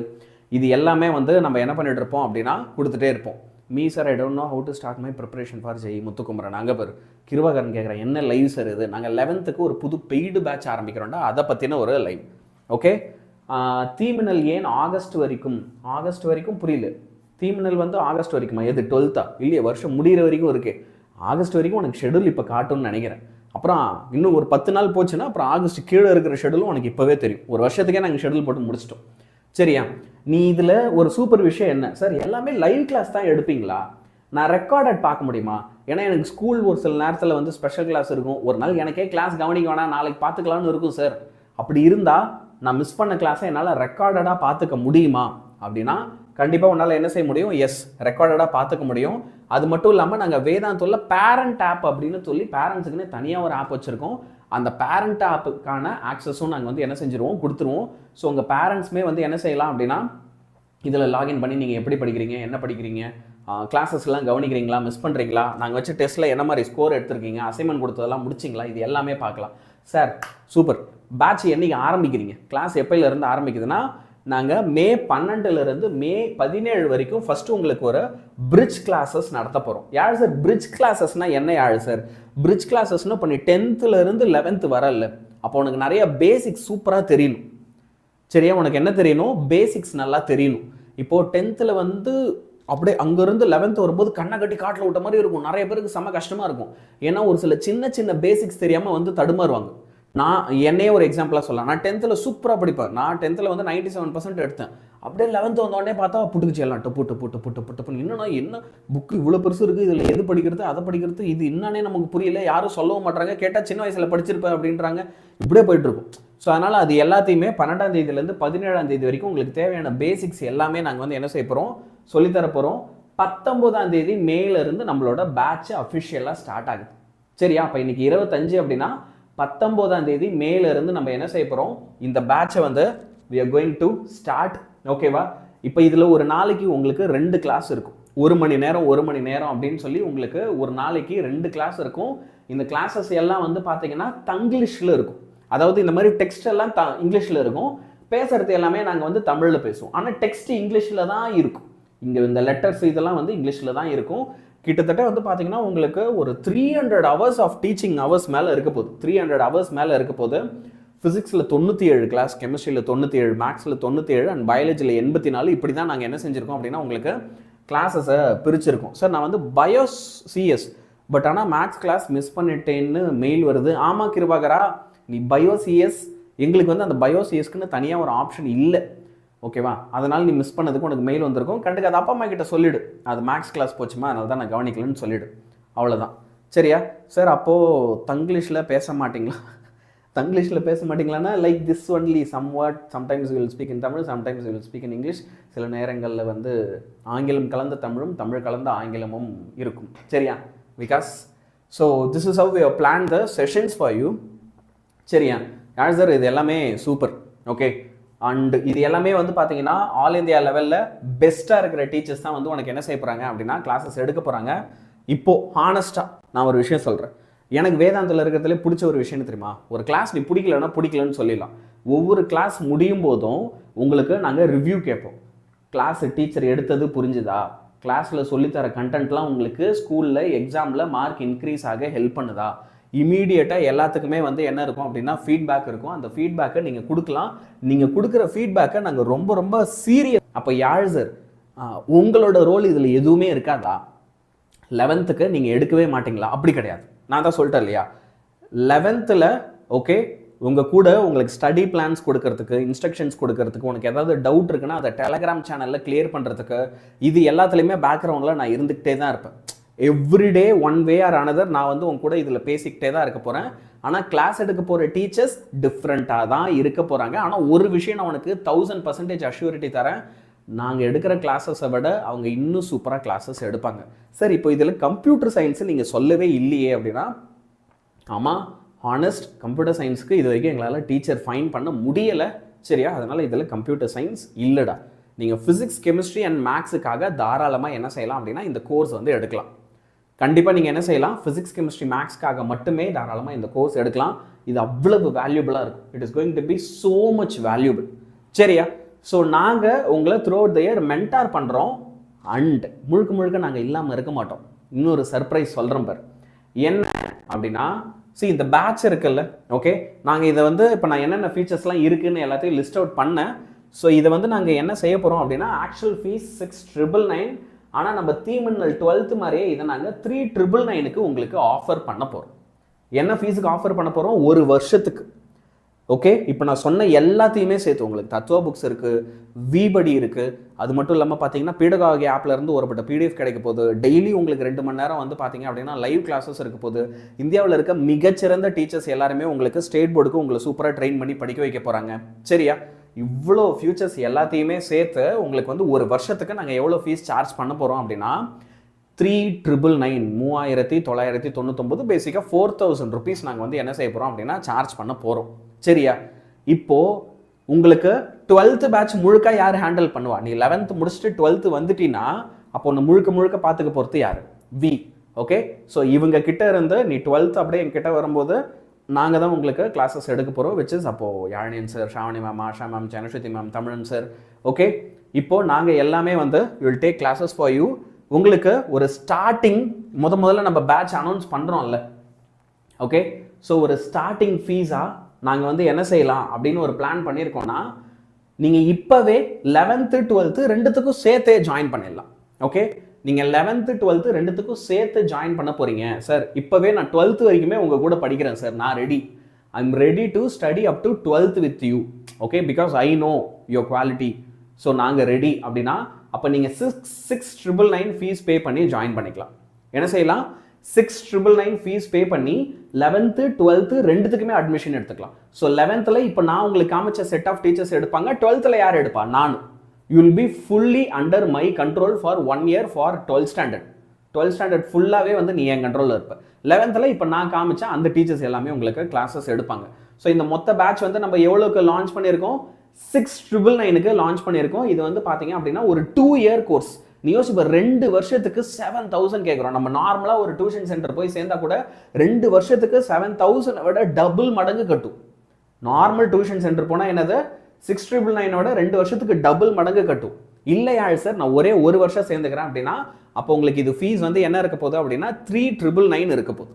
Speaker 1: இது எல்லாமே வந்து நம்ம என்ன பண்ணிட்டு இருப்போம் அப்படின்னா கொடுத்துட்டே இருப்போம். Me sir I don't know how to start my preparation for Jai Muthukumaran. நாங்கள் பேர் கிருவாகரன் கேட்குறேன் என்ன லைவ் சார் இது? நாங்கள் 11th ஒரு புது பெய்டு பேட்ச் ஆரம்பிக்கிறோம்டா, அதை பற்றின ஒரு லைவ். ஓகே தீமினல் ஏன் ஆகஸ்ட் வரைக்கும் புரியல. தீமினல் வந்து ஆகஸ்ட் வரைக்குமா? எது 12th இல்லையே, வருஷம் முடிகிற வரைக்கும் இருக்கு. ஆகஸ்ட் வரைக்கும் உனக்கு ஷெடியூல் இப்போ காட்டும்னு நினைக்கிறேன். அப்புறம் இன்னும் ஒரு 10 நாள் போச்சுன்னா அப்புறம் ஆகஸ்ட் கீழே இருக்கிற ஷெடியூலும் உனக்கு இப்போவே தெரியும். ஒரு வருஷத்துக்கே நாங்கள் ஷெடியூல் போட்டு முடிச்சிட்டோம் சரியா. நீ இதில் ஒரு சூப்பர் விஷயம் என்ன சார், எல்லாமே லைவ் கிளாஸ் தான் எடுப்பீங்களா? நான் ரெக்கார்டட் பார்க்க முடியுமா? ஏன்னா எனக்கு ஸ்கூல் ஒரு சில நேரத்தில் வந்து ஸ்பெஷல் கிளாஸ் இருக்கும். ஒரு நாள் எனக்கே கிளாஸ் கவனிக்க வேணாம், நாளைக்கு பார்த்துக்கலான்னு இருக்கும் சார். அப்படி இருந்தால் நான் மிஸ் பண்ண கிளாஸை என்னால் ரெக்கார்டடாக பார்த்துக்க முடியுமா அப்படின்னா கண்டிப்பாக உன்னால் என்ன செய்ய முடியும்? எஸ், ரெக்கார்டடாக பார்த்துக்க முடியும். அது மட்டும் இல்லாமல் நாங்கள் வேதாந்தோவில் பேரண்ட் ஆப் அப்படின்னு சொல்லி பேரண்ட்ஸுக்குன்னு தனியாக ஒரு ஆப் வச்சுருக்கோம். அந்த பேரண்ட் ஆப்புக்கான ஆக்சஸும் நாங்கள் வந்து என்ன செஞ்சுருவோம், கொடுத்துருவோம். ஸோ உங்கள் பேரண்ட்ஸுமே வந்து என்ன செய்யலாம் அப்படின்னா இதில் லாகின் பண்ணி நீங்கள் எப்படி படிக்கிறீங்க, என்ன படிக்கிறீங்க, கிளாஸஸ்லாம் கவனிக்கிறீங்களா, மிஸ் பண்ணுறீங்களா, நாங்கள் வச்ச டெஸ்ட்டில் என்ன மாதிரி ஸ்கோர் எடுத்திருக்கீங்க, அசைன்மெண்ட் கொடுத்ததெல்லாம் முடிச்சிங்களா, இது எல்லாமே பார்க்கலாம். சார் சூப்பர், பேட்ச் என்றைக்கு ஆரம்பிக்கிறீங்க, கிளாஸ் எப்போயிலேருந்து ஆரம்பிக்குதுன்னா நாங்கள் மே 12 மே 17 வரைக்கும் ஃபஸ்ட்டு உங்களுக்கு ஒரு பிரிட்ஜ் கிளாஸஸ் நடத்த போகிறோம். யார் சார் பிரிட்ஜ் கிளாஸஸ்னால் என்ன யாழ் சார்? பிரிட்ஜ் கிளாஸஸ்னால் இப்போ நீ 10th 11th வரல, அப்போ உனக்கு நிறைய பேசிக்ஸ் சூப்பராக தெரியணும். சரியா, உனக்கு என்ன தெரியணும்? பேசிக்ஸ் நல்லா தெரியணும். இப்போது 10th வந்து அப்படியே அங்கேருந்து 11th வரும்போது கண்ணை கட்டி காட்டில் விட்ட மாதிரி இருக்கும். நிறைய பேருக்கு செம்ம கஷ்டமாக இருக்கும். ஏன்னா ஒரு சில சின்ன சின்ன பேசிக்ஸ் தெரியாமல் வந்து தடுமாறுவாங்க. நான் என்னையே ஒரு எக்ஸாம்பிளாக சொல்லலாம். நான் 10th சூப்பராக படிப்பேன். நான் 10th வந்து 97% எடுத்தேன். அப்படியே 11th வந்தோடனே பார்த்தா புட்டுக்குச்சு எல்லாம் புட்டு என்னன்னா என்ன புக்கு இவ்வளோ பெருசு இருக்குது, இதில் எது படிக்கிறது அதை படிக்கிறது, இது என்னன்னே நமக்கு புரியல, யாரும் சொல்லவும் மாட்டாங்க, கேட்டால் சின்ன வயசில் படிச்சிருப்பேன் அப்படின்றாங்க. இப்படியே போயிட்டுருக்கும். ஸோ அதனால் அது எல்லாத்தையுமே 12ஆம் தேதியிலேருந்து 17ஆம் தேதி வரைக்கும் உங்களுக்கு தேவையான பேசிக்ஸ் எல்லாமே நாங்கள் வந்து என்ன செய்ய போகிறோம், சொல்லித்தர போகிறோம். 19ஆம் தேதி மேலேருந்து நம்மளோட பேட்ச் அஃபிஷியலாக ஸ்டார்ட் ஆகுது. சரியா, அப்போ இன்னைக்கு 25 அப்படின்னா 19ஆம் தேதி மேலேருந்து நம்ம என்ன செய்ய போகிறோம், இந்த பேட்சை வந்து we are going to start. ஓகேவா, இப்போ இதில் ஒரு நாளைக்கு உங்களுக்கு 2 கிளாஸ் இருக்கும். 1 மணி நேரம் அப்படின்னு சொல்லி உங்களுக்கு ஒரு நாளைக்கு 2 கிளாஸ் இருக்கும். இந்த கிளாஸஸ் எல்லாம் வந்து பார்த்தீங்கன்னா தங்கிலீஷில் இருக்கும். அதாவது இந்த மாதிரி டெக்ஸ்ட் எல்லாம் இங்கிலீஷில் இருக்கும், பேசுறது எல்லாமே நாங்கள் வந்து தமிழில் பேசுவோம். ஆனால் டெக்ஸ்ட் இங்கிலீஷில் தான் இருக்கும். இங்கே இந்த லெட்டர்ஸ் இதெல்லாம் வந்து இங்கிலீஷில் தான் இருக்கும். கிட்டத்தட்ட வந்து பார்த்தீங்கன்னா உங்களுக்கு ஒரு 300 hours ஆஃப் டீச்சிங் ஹவர்ஸ் மேலே இருக்க போகுது. 300 hours மேலே இருக்க போது. ஃபிசிக்ஸில் 97 கிளாஸ், கெமிஸ்ட்ரியில் 97, மேக்ஸில் 97 அண்ட் பயாலஜியில் 84. இப்படி தான் நாங்கள் என்ன செஞ்சுருக்கோம் அப்படின்னா உங்களுக்கு கிளாஸஸை பிரிச்சிருக்கோம். சார் நான் வந்து பயோஸ் சிஎஸ் பட் ஆனால் மேக்ஸ் கிளாஸ் மிஸ் பண்ணிட்டேன்னு மெயில் வருது. ஆமாம் கிருபாகரா, நீ பயோசிஎஸ், எங்களுக்கு வந்து அந்த பயோசிஎஸ்க்குன்னு தனியாக ஒரு ஆப்ஷன் இல்லை. ஓகேவா, அதனால் நீ மிஸ் பண்ணதுக்கு உனக்கு மெயில் வந்திருக்கும். கண்டுக்கு அது அப்பா அம்மா கிட்ட சொல்லிவிடு, அது மேக்ஸ் கிளாஸ் போச்சுமா அதனால தான் நான் கவனிக்கலன்னு சொல்லிவிடு. அவ்வளோதான். சரியா சார், அப்போது தங்கிலீஷில் பேச மாட்டிங்களா? தங்கிலீஷில் பேச மாட்டிங்களான்னா like this only somewhat, sometimes will speak in Tamil, sometimes will speak in English. சில நேரங்களில் வந்து ஆங்கிலம் கலந்த தமிழும் தமிழ் கலந்த ஆங்கிலமும் இருக்கும். சரியா, because so this is how we have plan the sessions for you. சரியா யார் சார், இது எல்லாமே சூப்பர். ஓகே, அண்ட் இது எல்லாமே வந்து பார்த்தீங்கன்னா ஆல் இந்தியா லெவலில் பெஸ்ட்டாக இருக்கிற டீச்சர்ஸ் தான் வந்து உனக்கு என்ன செய்ய போகிறாங்க அப்படின்னா கிளாஸஸ் எடுக்க போகிறாங்க. இப்போது ஹானஸ்ட்டாக நான் ஒரு விஷயம் சொல்கிறேன். எனக்கு வேதாந்தில் இருக்கிறதுலே பிடிச்ச ஒரு விஷயம் தெரியுமா, ஒரு கிளாஸ் நீ பிடிக்கலன்னு சொல்லிடலாம். ஒவ்வொரு கிளாஸ் முடியும் போதும் உங்களுக்கு நாங்கள் ரிவ்யூ கேட்போம். கிளாஸ் டீச்சர் எடுத்தது புரிஞ்சுதா, கிளாஸில் சொல்லித்தர கண்டென்ட்லாம் உங்களுக்கு ஸ்கூலில் எக்ஸாமில் மார்க் இன்க்ரீஸ் ஆக ஹெல்ப் பண்ணுதா, இமீடியட்டாக எல்லாத்துக்குமே வந்து என்ன இருக்கும் அப்படின்னா ஃபீட்பேக் இருக்கும். அந்த ஃபீட்பேக்கை நீங்கள் கொடுக்கலாம். நீங்கள் கொடுக்குற ஃபீட்பேக்கை நாங்கள் ரொம்ப ரொம்ப சீரியஸ். அப்போ யாழ் சார் உங்களோட ரோல் இதில் எதுவுமே இருக்காதா, 11th நீங்கள் எடுக்கவே மாட்டிங்களா? அப்படி கிடையாது. நான் தான் சொல்லிட்டேன் இல்லையா, 11th ஓகே உங்கள் கூட உங்களுக்கு ஸ்டடி பிளான்ஸ் கொடுக்கறதுக்கு, இன்ஸ்ட்ரக்ஷன்ஸ் கொடுக்கறதுக்கு, உனக்கு ஏதாவது டவுட் இருக்குன்னா அதை டெலகிராம் சேனலில் கிளியர் பண்ணுறதுக்கு, இது எல்லாத்துலேயுமே பேக்ரவுண்டில் நான் இருந்துக்கிட்டே தான் இருப்பேன். Everyday one way or another நான் வந்து உங்க கூட இதில் பேசிக்கிட்டே தான் இருக்க போகிறேன். ஆனால் கிளாஸ் எடுக்க போகிற டீச்சர்ஸ் டிஃப்ரெண்ட்டாக தான் இருக்க போகிறாங்க. ஆனால் ஒரு விஷயம் நான் உனக்கு 1000% அஷ்யூரிட்டி தரேன், நாங்கள் எடுக்கிற கிளாஸஸை விட அவங்க இன்னும் சூப்பராக கிளாஸஸ் எடுப்பாங்க. சார் இப்போ இதில் கம்ப்யூட்டர் சயின்ஸு நீங்கள் சொல்லவே இல்லையே அப்படின்னா, ஆமாம் ஹானஸ்ட், கம்ப்யூட்டர் சயின்ஸுக்கு இது வரைக்கும் எங்களால் டீச்சர் ஃபைன் பண்ண முடியலை. சரியா, அதனால் இதில் கம்ப்யூட்டர் சயின்ஸ் இல்லைடா. நீங்கள் ஃபிசிக்ஸ், கெமிஸ்ட்ரி அண்ட் மேக்ஸுக்காக தாராளமாக என்ன செய்யலாம் அப்படின்னா இந்த கோர்ஸ் வந்து எடுக்கலாம். கண்டிப்பாக நீங்கள் என்ன செய்யலாம், ஃபிசிக்ஸ், கெமிஸ்ட்ரி, மேக்ஸ்க்காக மட்டுமே தாராளமாக இந்த கோர்ஸ் எடுக்கலாம். இது அவ்வளவு வேல்யூபிளாக இருக்கும். It is going to be so much valuable. சரியா, ஸோ நாங்கள் உங்களை throughout the year mentor பண்ணுறோம். அண்ட் முழுக்க நாங்கள் இல்லாமல் இருக்க மாட்டோம். இன்னொரு சர்ப்ரைஸ் சொல்கிறோம் பார். என்ன அப்படின்னா, இந்த பேட்ச் இருக்குல்ல, ஓகே, நாங்கள் இதை வந்து இப்போ நான் என்னென்ன ஃபீச்சர்ஸ்லாம் இருக்குதுன்னு எல்லாத்தையும் லிஸ்ட் அவுட் பண்ணேன். ஸோ இதை வந்து நாங்கள் என்ன செய்ய போகிறோம் அப்படின்னா, ஆக்சுவல் ஃபீஸ் 6,999. ஆனால் நம்ம தீமின்னல் 12th மாதிரியே இதை நாங்கள் 3,999க்கு உங்களுக்கு ஆஃபர் பண்ண போகிறோம். என்ன ஃபீஸுக்கு ஆஃபர் பண்ண போகிறோம்? ஒரு வருஷத்துக்கு. ஓகே, இப்போ நான் சொன்ன எல்லாத்தையுமே சேர்த்து உங்களுக்கு தத்துவ புக்ஸ் இருக்குது, விபடி இருக்குது, அது மட்டும் இல்லாமல் பார்த்தீங்கன்னா பீடகாகி ஆப்லேருந்து ஒருபட்ட பிடிஎஃப் கிடைக்க போகுது. டெய்லி உங்களுக்கு 2 மணி நேரம் வந்து பார்த்தீங்க அப்படின்னா லைவ் கிளாஸஸ் இருக்க போகுது. இந்தியாவில் இருக்க மிகச்சிறந்த டீச்சர்ஸ் எல்லாருமே உங்களுக்கு ஸ்டேட் போர்டுக்கு உங்களை சூப்பராக ட்ரெயின் பண்ணி படிக்க வைக்க போகிறாங்க. சரியா, இவ்வளோ ஃபியூச்சர்ஸ் எல்லாத்தையுமே சேர்த்து உங்களுக்கு வந்து ஒரு வருஷத்துக்கு நாங்கள் எவ்வளோ ஃபீஸ் சார்ஜ் பண்ண போகிறோம் அப்படின்னா 3,999 3,999, பேசிக்காக 4,000 rupees நாங்கள் வந்து என்ன செய்ய போகிறோம் அப்படின்னா சார்ஜ் பண்ண போகிறோம். சரியா, இப்போது உங்களுக்கு 12th பேட்ச் முழுக்க யார் ஹேண்டில் பண்ணுவா? நீ 11th முடிச்சுட்டு 12th வந்துட்டீங்கன்னா அப்போ ஒன்று முழுக்க பார்த்துக்க போகிறது யார்? வி. ஓகே, ஸோ இவங்க கிட்ட இருந்து நீ 12th அப்படியே என்கிட்ட வரும்போது நாங்கள் தான் உங்களுக்கு கிளாஸஸ் எடுக்க போகிறோம். விச் இஸ் அப்போது Yazhiniyan sir, Shavani ma'am, Asha ma'am, Janashruti ma'am, Tamilan sir. Okay, இப்போது நாங்கள் எல்லாமே வந்து will take classes for you. உங்களுக்கு ஒரு ஸ்டார்டிங் முதல்ல நம்ம பேட்ச் அனௌன்ஸ் பண்ணுறோம்ல, ஓகே, ஸோ ஒரு ஸ்டார்டிங் ஃபீஸாக நாங்கள் வந்து என்ன செய்யலாம் அப்படின்னு ஒரு பிளான் பண்ணியிருக்கோம்னா, நீங்கள் இப்போவே 11th 12th ரெண்டுத்துக்கும் சேர்த்தே ஜாயின் பண்ணிடலாம். ஓகே, நீங்கள் 11th 12th ரெண்டுத்துக்கும் சேர்த்து ஜாயின் பண்ண போகிறீங்க. சார் இப்போவே நான் 12th வரைக்குமே உங்கள் கூட படிக்கிறேன் சார், நான் ready, I am ready to study up to 12th with you. Okay, because I know your quality. So நாங்கள் ரெடி அப்படின்னா அப்போ நீங்கள் 6,999 ஃபீஸ் பே பண்ணி ஜாயின் பண்ணிக்கலாம். என்ன செய்யலாம், 6,999 ஃபீஸ் பே பண்ணி 11th 12th ரெண்டுத்துக்குமே அட்மிஷன் எடுத்துக்கலாம். ஸோ 11th இப்போ நான் உங்களுக்கு காமிச்ச செட் ஆஃப் டீச்சர்ஸ் எடுப்பாங்க, 12th யார் எடுப்பா, நான். You will be fully under my control for 1 year for 12th standard. 12th standard ஃபுல்லாகவே வந்து நீ என் கண்ட்ரோலில் இருப்ப. 11th இப்போ நான் காமிச்ச அந்த டீச்சர்ஸ் எல்லாமே உங்களுக்கு கிளாஸஸ் எடுப்பாங்க. ஸோ இந்த மொத்த பேட்ச் வந்து நம்ம எவ்வளோக்கு லான்ச் பண்ணியிருக்கோம், 6,999க்கு லான்ச் பண்ணியிருக்கோம். இது வந்து பார்த்தீங்க அப்படின்னா ஒரு 2 year கோர்ஸ். நீ யோசிப்ப 2 வருஷத்துக்கு 7,000 கேட்குறோம். நம்ம நார்மலாக ஒரு டியூஷன் சென்டர் போய் சேர்ந்தா கூட 2 வருஷத்துக்கு 7,000 விட டபுள் மடங்கு கட்டும். நார்மல் டியூஷன் சென்டர் போனால் என்னது 6,999 2 வருஷத்துக்கு டபுள் மடங்கு கட்டும். இல்லையா சார் நான் ஒரே ஒரு வருஷம் சேர்ந்துக்கிறேன் அப்படின்னா அப்போ உங்களுக்கு இது ஃபீஸ் வந்து என்ன இருக்க போகுது அப்படின்னா 3,999 இருக்க போகுது.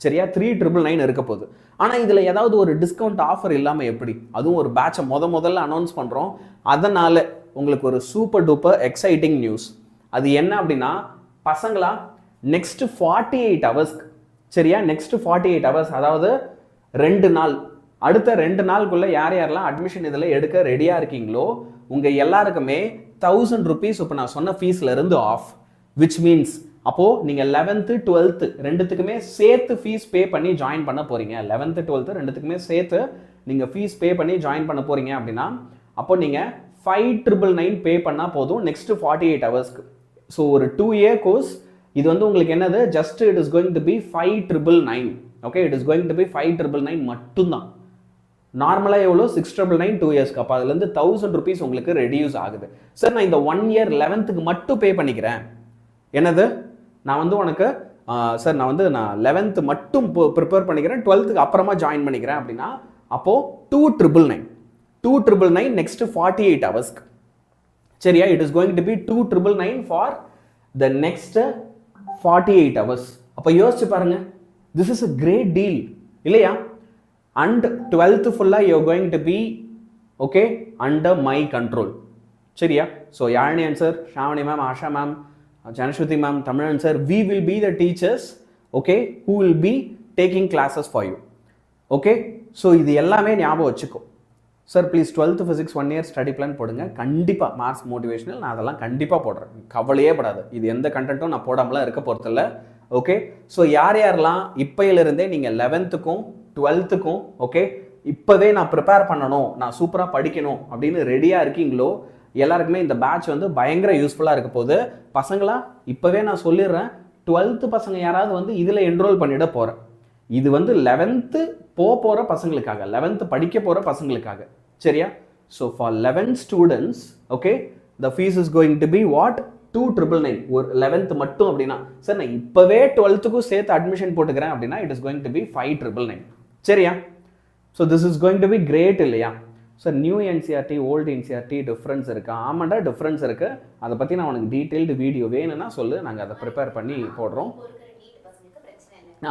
Speaker 1: சரியா, 3,999 இருக்க போகுது. ஆனால் இதில் ஏதாவது ஒரு டிஸ்கவுண்ட் ஆஃபர் இல்லாமல் எப்படி, அதுவும் ஒரு பேட்சை முதல்ல அனௌன்ஸ் பண்ணுறோம். அதனால் உங்களுக்கு ஒரு சூப்பர் டூப்பர் எக்ஸைட்டிங் நியூஸ். அது என்ன அப்படின்னா, பசங்களா நெக்ஸ்ட் 48 hours, சரியா, நெக்ஸ்ட் 48 hours அதாவது 2 நாள், அடுத்த 2 நாளுக்குள்ள யார் யாரெல்லாம் அட்மிஷன் இதில் எடுக்க ரெடியாக இருக்கீங்களோ உங்கள் எல்லாருக்குமே 1,000 rupees இப்போ நான் சொன்ன ஃபீஸில் இருந்து ஆஃப். விச் மீன்ஸ் அப்போது நீங்கள் 11th 12th ரெண்டுத்துக்குமே சேர்த்து ஃபீஸ் பே பண்ணி ஜாயின் பண்ண போகிறீங்க. 11th 12th ரெண்டுத்துக்குமே சேர்த்து நீங்கள் ஃபீஸ் பே பண்ணி ஜாயின் பண்ண போகிறீங்க அப்படின்னா அப்போ நீங்கள் 5,999 பே பண்ணால் போதும் நெக்ஸ்ட் 48 ஹவர்ஸ்க்கு. ஸோ ஒரு 2 year கோர்ஸ் இது வந்து உங்களுக்கு என்னது, just it is going to be 5,999. Okay, it is going to be 5,999 மட்டும்தான். நார்மலாக எவ்வளோ 6,999 2 yearsக்கு. அப்போ அதுலேருந்து 1,000 rupees உங்களுக்கு ரெடியூஸ் ஆகுது. சார் நான் இந்த 1 year 11th மட்டும் பே பண்ணிக்கிறேன், என்னது நான் வந்து உனக்கு சார் நான் 11th மட்டும் ப்ரிப்பேர் பண்ணிக்கிறேன், 12th அப்புறமா ஜாயின் பண்ணிக்கிறேன் அப்படின்னா அப்போது 2,999 நெக்ஸ்ட் 48 ஹவர்ஸ்க்கு. சரியா, it is going to be 2,999 for the next 48 hours. அப்போ யோசிச்சு பாருங்க, this is a great deal இல்லையா? அண்ட் 12th ஃபுல்லாக you going to be okay under my control. சரியா, so Yazhini sir, Shavani ma'am, Asha ma'am, Janashruti ma'am, Tamilan sir, we will be the teachers, okay, who will be taking classes for you. Okay, so இது எல்லாமே ஞாபகம் வச்சுக்கோ. Sir please 12th physics 1 year study plan போடுங்க. கண்டிப்பாக marks motivational நான் அதெல்லாம் கண்டிப்பாக போடுறேன், கவலையே படாது. இது எந்த கண்டென்ட்டும் நான் போடாமலாம் இருக்க போகிறதில்ல. ஓகே, ஸோ யார் யாரெல்லாம் இப்போயிலிருந்தே நீங்கள் 11th-க்கும் 12th-க்கும் ஓகே இப்போவே நான் ப்ரிப்பேர் பண்ணணும், நான் சூப்பராக படிக்கணும் அப்படின்னு ரெடியாக இருக்கீங்களோ எல்லாருக்குமே இந்த பேட்ச் வந்து பயங்கர யூஸ்ஃபுல்லாக இருக்க போகுது. பசங்களா இப்போவே நான் சொல்லிடுறேன், 12th பசங்க யாராவது வந்து இதில் என்ரோல் பண்ணிட போகிறேன். இது வந்து 11th போகிற பசங்களுக்காக, 11th படிக்க போகிற பசங்களுக்காக. சரியா, so for 11 students okay the fees is going to be what 2,999 ஒரு 11th மட்டும் அப்படின்னா. சார் நான் இப்போவே 12th-க்கும் சேர்த்து அட்மிஷன் போட்டுக்கிறேன் அப்படின்னா it is going to be 5,999. சரியா, so this is going to be great இல்லையா? Sir new NCERT old NCERT difference இருக்கா? ஆமாண்டா டிஃப்ரென்ஸ் இருக்குது. அதை பற்றி நான் உனக்கு டீட்டெயில்டு வீடியோ வேணும்னா சொல்லு, நாங்கள் அதை ப்ரிப்பேர் பண்ணி போடுறோம்.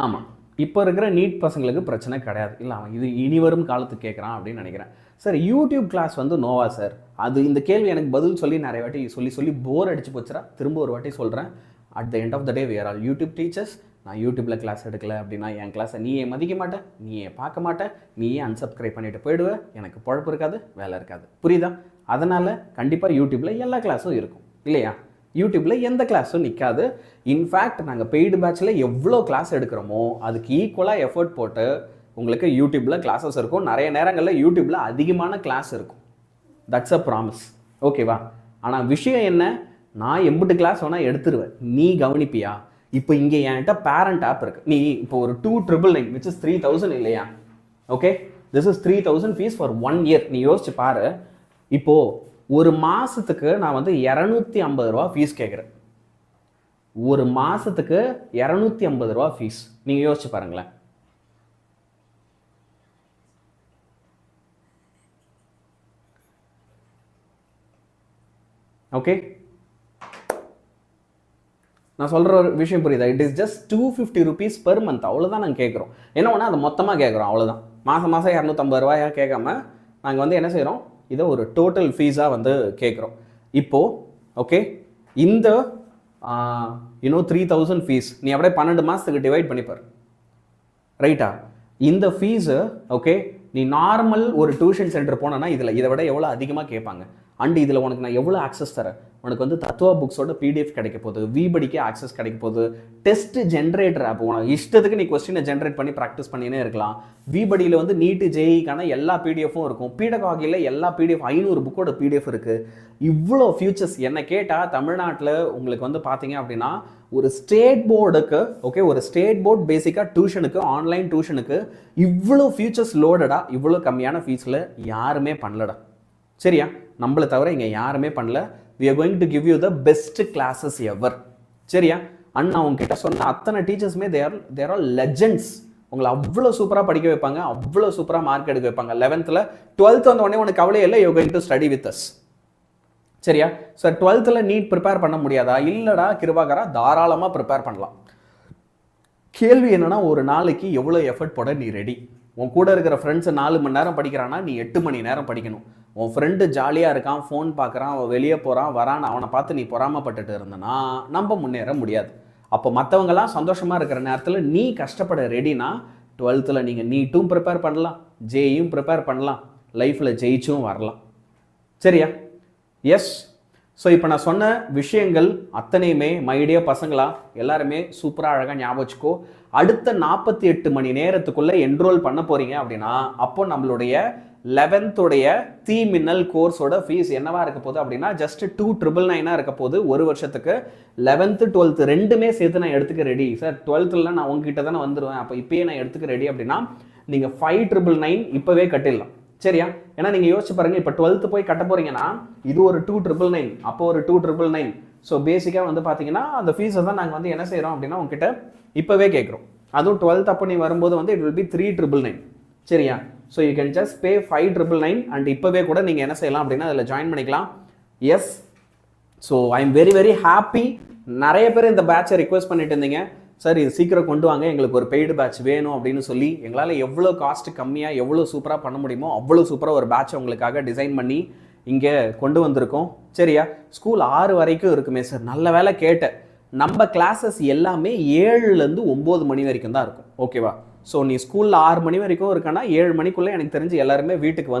Speaker 1: ஆமாம், இப்போ இருக்கிற நீட் பசங்களுக்கு பிரச்சனை கிடையாது இல்லை, அவன் இது இனி வரும் காலத்துக்கு கேட்குறான் அப்படின்னு நினைக்கிறேன். சார் யூடியூப் கிளாஸ் வந்து நோவா சார்? அது இந்த கேள்வி எனக்கு பதில் சொல்லி நிறைய வாட்டி சொல்லி போர் அடிச்சு போச்சுரா. திரும்ப ஒரு வாட்டி சொல்கிறேன், at the end of the day we are all YouTube teachers. நான் யூடியூப்பில் கிளாஸ் எடுக்கலை அப்படின்னா என் கிளாஸை நீயே மதிக்க மாட்டேன், நீயே பார்க்க மாட்டேன், நீயே அன்சப்ஸ்கிரைப் பண்ணிட்டு போயிடுவேன், எனக்கு பொழப்பு இருக்காது, வேலை இருக்காது, புரியுதா? அதனால் கண்டிப்பாக யூடியூப்பில் எல்லா கிளாஸும் இருக்கும் இல்லையா? யூடியூப்பில் எந்த கிளாஸும் நிற்காது. இன்ஃபேக்ட் நாங்கள் பெய்டு பேட்சில் எவ்வளோ கிளாஸ் எடுக்கிறோமோ அதுக்கு ஈக்குவலாக எஃபர்ட் போட்டு உங்களுக்கு யூடியூப்பில் கிளாஸஸ் இருக்கும். நிறைய நேரங்களில் யூடியூப்பில் அதிகமான கிளாஸ் இருக்கும். தட்ஸ் அ ப்ராமிஸ், ஓகேவா? ஆனால் விஷயம் என்ன, நான் எம்பிட்டு கிளாஸ் வேணால் எடுத்துருவேன், நீ கவனிப்பியா? இப்போ இங்கே என்கிட்ட பேரண்ட் ஆப் இருக்குது. நீ இப்போ ஒரு 2,999 which is 3,000 இல்லையா? Okay, this is 3,000 fees for 1 year. நீ யோசிச்சு பாரு, இப்போது ஒரு மாதத்துக்கு நான் வந்து 250 ரூபா ஃபீஸ் கேட்குறேன். ஒரு மாதத்துக்கு 250 ரூபா ஃபீஸ். நீங்கள் யோசிச்சு பாருங்களேன். ஓகே, நான் சொல்கிற ஒரு விஷயம் புரியுதா? It is just 250 rupees per month. அவ்வளோதான் நாங்கள் கேட்குறோம். என்ன ஒன்றா அதை மொத்தமாக கேட்குறோம், அவ்வளோதான். மாதம் மாதம் 250 ரூபாயா கேட்காம நாங்கள் வந்து என்ன செய்கிறோம், இதை ஒரு டோட்டல் ஃபீஸாக வந்து கேட்குறோம். இப்போது ஓகே, இந்த 3000 ஃபீஸ் நீ அப்படியே 12 மாதத்துக்கு டிவைட் பண்ணிப்பார், ரைட்டா? இந்த ஃபீஸு ஓகே, நீ நார்மல் ஒரு டியூஷன் சென்டர் போனோன்னா இதை விட எவ்வளோ அதிகமாக கேட்பாங்க. அண்ட் இதில் உனக்கு நான் எவ்வளோ ஆக்சஸ் தரேன், உனக்கு வந்து தத்துவா புக்ஸோட PDF கிடைக்க போகுது, விபடிக்கே ஆக்சஸ் கிடைக்க போகுது, டெஸ்ட் ஜென்ரேட்டர் ஆப் உனக்கு இஷ்டத்துக்கு நீ கொஸ்டினை ஜென்ரேட் பண்ணி ப்ராக்டிஸ் பண்ணினே இருக்கலாம். விபடியில் வந்து நீட்டு ஜேஇக்கான எல்லா PDFும் இருக்கும். பீடகாகியில் எல்லா PDF 500 புக்கோட PDF இருக்குது. இவ்வளோ ஃபியூச்சர்ஸ் என்னை கேட்டால் தமிழ்நாட்டில் உங்களுக்கு வந்து பார்த்தீங்க அப்படின்னா ஒரு ஸ்டேட் போர்டுக்கு ஓகே, ஒரு ஸ்டேட் போர்டு பேசிக்காக டியூஷனுக்கு, ஆன்லைன் டியூஷனுக்கு இவ்வளோ ஃபியூச்சர்ஸ் லோடடா இவ்வளோ கம்மியான ஃபீஸில் யாருமே பண்ணலடா. சரியா? நம்மளை தவிர இங்கே யாருமே பண்ணல. we are going to give you the best classes ever. சரியா? அண்ணா உங்ககிட்ட சொன்ன அத்தனை டீச்சர்ஸுமே தேர் ஆர் லெஜெண்ட்ஸ். உங்களை அவ்வளோ சூப்பராக படிக்க வைப்பாங்க, அவ்வளோ சூப்பராக மார்க் எடுக்க வைப்பாங்க. 11th 12th வந்த உடனே உனக்கு கவலையே இல்லை, you going to study with us. சரியா? சார் 12th நீட் ப்ரிப்பேர் பண்ண முடியாதா? இல்லைடா கிருபாகரா, தாராளமாக ப்ரிப்பேர் பண்ணலாம். கேள்வி என்னன்னா, ஒரு நாளைக்கு எவ்வளோ எஃபர்ட் போட நீ ரெடி? உன் கூட இருக்கிற ஃப்ரெண்ட்ஸு 4 மணி நேரம் படிக்கிறான்னா நீ 8 மணி நேரம் படிக்கணும். உன் ஃப்ரெண்டு ஜாலியாக இருக்கான், ஃபோன் பார்க்குறான், அவன் வெளியே போகிறான் வரான், அவனை பார்த்து நீ பொறாமப்பட்டுட்டு இருந்தனா நம்ம முன்னேற முடியாது. அப்போ மற்றவங்களாம் சந்தோஷமாக இருக்கிற நேரத்தில் நீ கஷ்டப்பட ரெடினா 12th நீங்கள் நீட்டும் ப்ரிப்பேர் பண்ணலாம், ஜேயும் ப்ரிப்பேர் பண்ணலாம், லைஃப்பில் ஜெயிச்சும் வரலாம். சரியா? எஸ். ஸோ இப்போ நான் சொன்ன விஷயங்கள் அத்தனையுமே மைடியா பசங்களா எல்லாருமே சூப்பராக அழகாக ஞாபகம் வச்சுக்கோ. அடுத்த 48 மணி நேரத்துக்குள்ளே என்ரோல் பண்ண போகிறீங்க அப்படின்னா அப்போ நம்மளுடைய 11th தீமின்னல் கோர்ஸோட ஃபீஸ் என்னவா இருக்க போகுது அப்படின்னா ஜஸ்ட் 2,999 இருக்க போகுது ஒரு வருஷத்துக்கு. 11th 12th ரெண்டுமே சேர்த்து நான் எடுத்துக்க ரெடி சார். 12th நான் உங்ககிட்ட தானே வந்துடுவேன், அப்போ இப்போயே நான் எடுத்துக்க ரெடி அப்படின்னா நீங்கள் 5,999 இப்போவே கட்டிடலாம். சரியா? ஏன்னா நீங்கள் யோசிச்சு பாருங்கள், இப்போ 12th போய் கட்ட போகிறீங்கன்னா இது ஒரு 2,999, அப்போ ஒரு 2,999. ஸோ பேசிக்காக வந்து பார்த்தீங்கன்னா அந்த ஃபீஸை தான் நாங்கள் வந்து என்ன செய்கிறோம் அப்படின்னா உங்ககிட்ட இப்போவே கேட்குறோம். அதுவும் 12th அப்போ நீ வரும்போது வந்து இட் வில் பி 3,999. சரியா? So you can just pay 5,999 and இப்போவே கூட நீங்கள் என்ன செய்யலாம் அப்படின்னா அதில் ஜாயின் பண்ணிக்கலாம். Yes. So I am very very happy. நிறைய பேர் இந்த பேட்சை ரிக்வெஸ்ட் பண்ணிட்டு இருந்தீங்க, சார் இது சீக்கிரம் கொண்டு வாங்க, எங்களுக்கு ஒரு பெய்டு பேட்ச் வேணும் அப்படின்னு சொல்லி. எங்களால் எவ்வளோ காஸ்ட் கம்மியாக எவ்வளோ சூப்பராக பண்ண முடியுமோ அவ்வளோ சூப்பராக ஒரு பேட்சை உங்களுக்காக டிசைன் பண்ணி இங்கே கொண்டு வந்திருக்கோம். சரியா? ஸ்கூல் 6 வரைக்கும் இருக்குமே சார். நல்ல வேலை கேட்டேன். நம்ம கிளாஸஸ் எல்லாமே 7லேருந்து 9 மணி வரைக்கும் தான் இருக்கும். ஓகேவா? ஸோ நீ ஸ்கூலில் 6 மணி வரைக்கும் இருக்கன்னா 7 மணிக்குள்ளே எனக்கு தெரிஞ்சு எல்லாருமே வீட்டுக்கு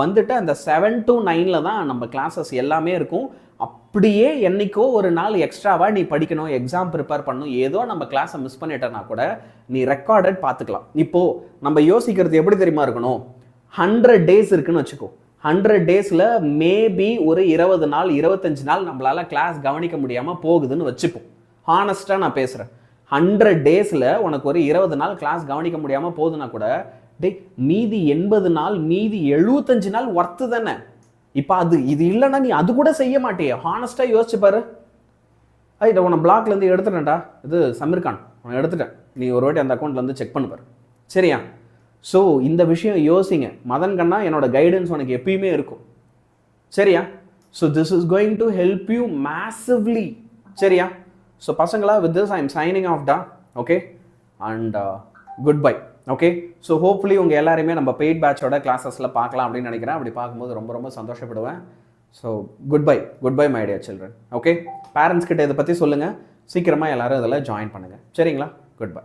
Speaker 1: வந்துட்டு அந்த 7 to 9 தான் நம்ம கிளாஸஸ் எல்லாமே இருக்கும். அப்படியே என்னைக்கோ ஒரு நாள் எக்ஸ்ட்ராவாக நீ படிக்கணும், எக்ஸாம் ப்ரிப்பேர் பண்ணணும், ஏதோ நம்ம கிளாஸை மிஸ் பண்ணிட்டேன்னா கூட நீ ரெக்கார்டட் பார்த்துக்கலாம். இப்போது நம்ம யோசிக்கிறது எப்படி தெரியுமா இருக்கணும், 100 days இருக்குன்னு வச்சுக்கோ. 100 daysல மேபி ஒரு 20 நாள் 25 நாள் நம்மளால் கிளாஸ் கவனிக்க முடியாமல் போகுதுன்னு வச்சுப்போம். ஹானஸ்ட்டாக நான் பேசுகிறேன். 100 daysல உனக்கு ஒரு 20 நாள் கிளாஸ் கவனிக்க முடியாமல் போகுதுன்னா கூட மீதி 80 நாள் மீதி 75 நாள் ஒர்த்து தானே. இப்போ இது இல்லைன்னா நீ அது கூட செய்ய மாட்டியே. ஹானஸ்ட்டாக யோசிச்சு பாரு. இதை உன்னை பிளாக்லேருந்து எடுத்துட்டேன்டா, இது சமீர் கான் உன்னை எடுத்துட்டேன், நீ ஒரு வாட்டி அந்த அக்கௌண்ட்லேருந்து செக் பண்ணுப்பார். சரியா? ஸோ இந்த விஷயம் யோசிங்க. மதன் கண்ணா என்னோட கைடன்ஸ் உனக்கு எப்பயுமே இருக்கும். சரியா? So this is going to help you massively. சரியா? ஸோ பசங்களா, with this I am signing off டா. Okay and good bye. Okay, so hopefully உங்கள் எல்லாருமே நம்ம பெய்ட் பேட்சோட கிளாஸஸில் பார்க்கலாம் அப்படின்னு நினைக்கிறேன். அப்படி பார்க்கும்போது ரொம்ப ரொம்ப சந்தோஷப்படுவேன். So good bye my dear children. Okay, parents கிட்ட இதை பற்றி சொல்லுங்கள், சீக்கிரமாக எல்லோரும் இதில் ஜாயின் பண்ணுங்கள். சரிங்களா? Good bye.